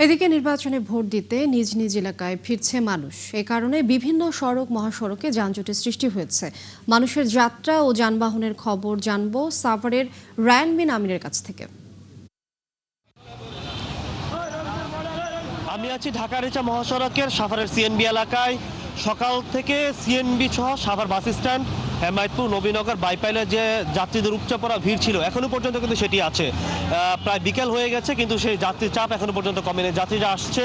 এদিকে নির্বাচনে ভোট দিতে নিজ নিজ এলাকায় ফিরছে মানুষ। এ কারণে বিভিন্ন সড়ক মহাসড়কে যানজটের সৃষ্টি হয়েছে। মানুষের যাত্রা ও যানবাহনের খবর জানবো সাভারের রায়ান বিন আমিরের কাছ থেকে। আমি আছি ঢাকা রিচা মহাসড়কের সাভারের সিএনবি এলাকায়। সকাল থেকে সিএনবি সহ সাভার বাস স্ট্যান্ড, হেমায়তপুর, নবীনগর, বাইপাইলে যে যাত্রীদের উপচে পড়া ভিড় ছিল এখনো পর্যন্ত কিন্তু সেটি আছে। প্রায় বিকেল হয়ে গেছে কিন্তু সেই যাত্রীর চাপ এখনো পর্যন্ত কমেনি। যাত্রীরা আসছে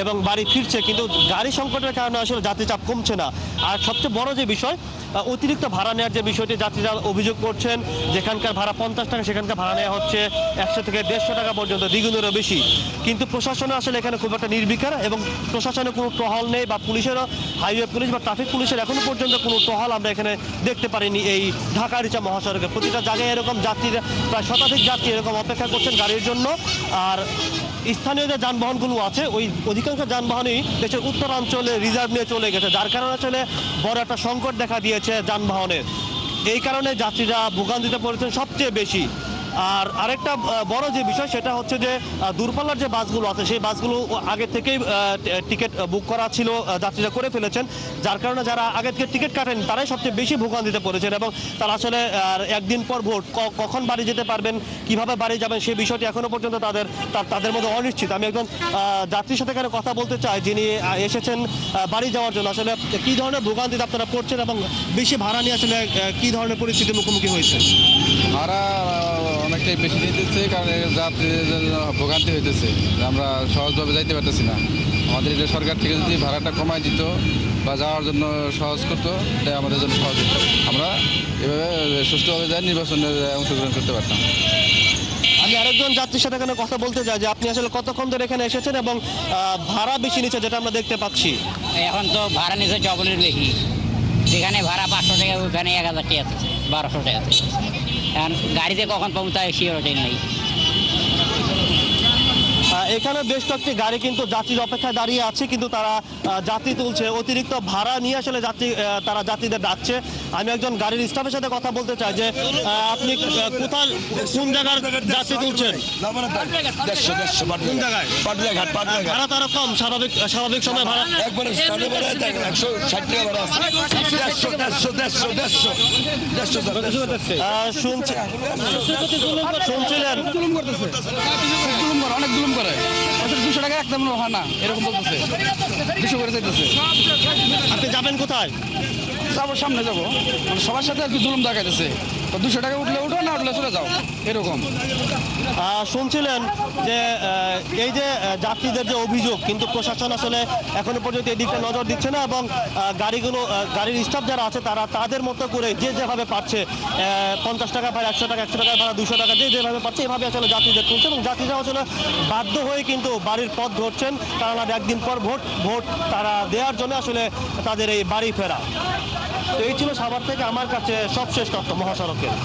এবং বাড়ি ফিরছে, কিন্তু গাড়ি সংকটের কারণে আসলে যাত্রী চাপ কমছে না। আর সবচেয়ে বড় যে বিষয়, অতিরিক্ত ভাড়া নেওয়ার যে বিষয়টি যাত্রীরা অভিযোগ করছেন, যেখানকার ভাড়া 50 টাকা সেখানকার ভাড়া নেওয়া হচ্ছে 100 থেকে 150 টাকা পর্যন্ত, দ্বিগুণেরও বেশি। কিন্তু প্রশাসনে আসলে এখানে খুব একটা নির্বিকার, এবং প্রশাসনে কোনো টহল নেই, বা পুলিশেরও, হাইওয়ে পুলিশ বা ট্রাফিক পুলিশের এখনো পর্যন্ত কোনো টহল আমরা এখানে দেখতে পারিনি। এই ঢাকা রিচা মহাসড়কে প্রতিটা জায়গায় এরকম যাত্রীরা, প্রায় শতাধিক যাত্রী এরকম অপেক্ষা করছেন গাড়ির জন্য। আর স্থানীয় যে যানবাহনগুলো আছে, ওই অধিকাংশ যানবাহনই দেশের উত্তরাঞ্চলে রিজার্ভ নিয়ে চলে গেছে, যার কারণে আসলে বড় একটা সংকট দেখা দিয়েছে যানবাহনের। এই কারণে যাত্রীরা ভোগান্তিতে পড়েছেন সবচেয়ে বেশি। আর আরেকটা বড় যে বিষয়, সেটা হচ্ছে যে দূরপাল্লার যে বাসগুলো আছে, সেই বাসগুলো আগে থেকেই টিকিট বুক করা ছিল, যাত্রীরা করে ফেলেছেন, যার কারণে যারা আগে থেকে টিকিট কাটেন তারাই সবচেয়ে বেশি ভোগান্তিতে পড়েছেন। এবং তারা আসলে একদিন পর ভোট কখন বাড়ি যেতে পারবেন, কিভাবে বাড়ি যাবেন, সেই বিষয়টি এখনো পর্যন্ত তাদের মধ্যে অনিশ্চিত। আমি একজন যাত্রীর সাথে এখানে কথা বলতে চাই, যিনি এসেছেন বাড়ি যাওয়ার জন্য। আসলে কী ধরনের ভোগান্তিতে আপনারা পড়ছেন, এবং বেশি ভাড়া নিয়ে আসলে কী ধরনের পরিস্থিতির মুখোমুখি হয়েছে? ভাড়া অনেকটাই বেশি নিতেছে, কারণ যাত্রীদের ভোগান্তি হইতেছে, আমরা সহজভাবে যাইতে পারতেছি না। আমাদের এটা সরকার থেকে যদি ভাড়াটা কমায় দিত বা যাওয়ার জন্য সহজ করতো, তাই আমাদের জন্য সহজ হতো, আমরা এভাবে সুষ্ঠুভাবে যাই নির্বাচনে অংশগ্রহণ করতে পারতাম। আমি আরেকজন যাত্রীর সাথে এখানে কথা বলতে চাই যে আপনি আসলে কতক্ষণ ধরে এখানে এসেছেন, এবং ভাড়া বেশি নিচ্ছে যেটা আমরা দেখতে পাচ্ছি। এখন তো ভাড়া নিচ্ছে ডবলের বেশি, যেখানে ভাড়া 500 টাকা ওখানে 1000 টাকা আছে, 1200 টাকা আছে। এখন গাড়িতে কখন পাবো তাই সিওরিটি নেই। এখানে বেশ কয়েকটি গাড়ি কিন্তু যাত্রীর অপেক্ষায় দাঁড়িয়ে আছে, কিন্তু তারা যাত্রী তুলছে, অতিরিক্ত ভাড়া নিয়ে আসলে তারা যাত্রীদের ডাকছে। আমি একজন গাড়ির স্টাফের সাথে কথা বলতে চাই যে আপনি কোথায়, কোন জায়গার যাত্রী তুলছেন? কোন জায়গায়? ভাড়া তো আরো কম, স্বাভাবিক সময় ভাড়া একবারে 160 টাকা ভাড়া আছে। 150 শুনছিলেন অনেক জুলুম করে, 200 টাকা একদম হয় না, এরকম বলতেছে, 200 করে চাইতেছে। আপনি যাবেন কোথায়? যাবো, সামনে যাবো, মানে সবার সাথে আর কি জুলুম দেখাইতেছে। 200 টাকা উঠলে উঠো, না উঠলে চলে যাও, এরকম। শুনছিলেন যে এই যে যাত্রীদের যে অভিযোগ, কিন্তু প্রশাসন আসলে এখনো পর্যন্ত এই দিকটা নজর দিচ্ছে না, এবং গাড়ির স্টাফ যারা আছে তারা তাদের মতো করে যে যেভাবে পাচ্ছে, 50 টাকা ভাড়া, 100 টাকা, 100 টাকা ভাড়া, 200 টাকা, যে যেভাবে পাচ্ছে এভাবে আসলে যাত্রীদের তুলছে, এবং যাত্রীরা আসলে বাধ্য হয়ে কিন্তু বাড়ির পথ ধরছেন, কারণ আর একদিন পর ভোট তারা দেওয়ার জন্য আসলে তাদের এই বাড়ি ফেরা। তো এই ছিল সাভার থেকে আমার কাছে সবশেষ তথ্য মহাসড়কের।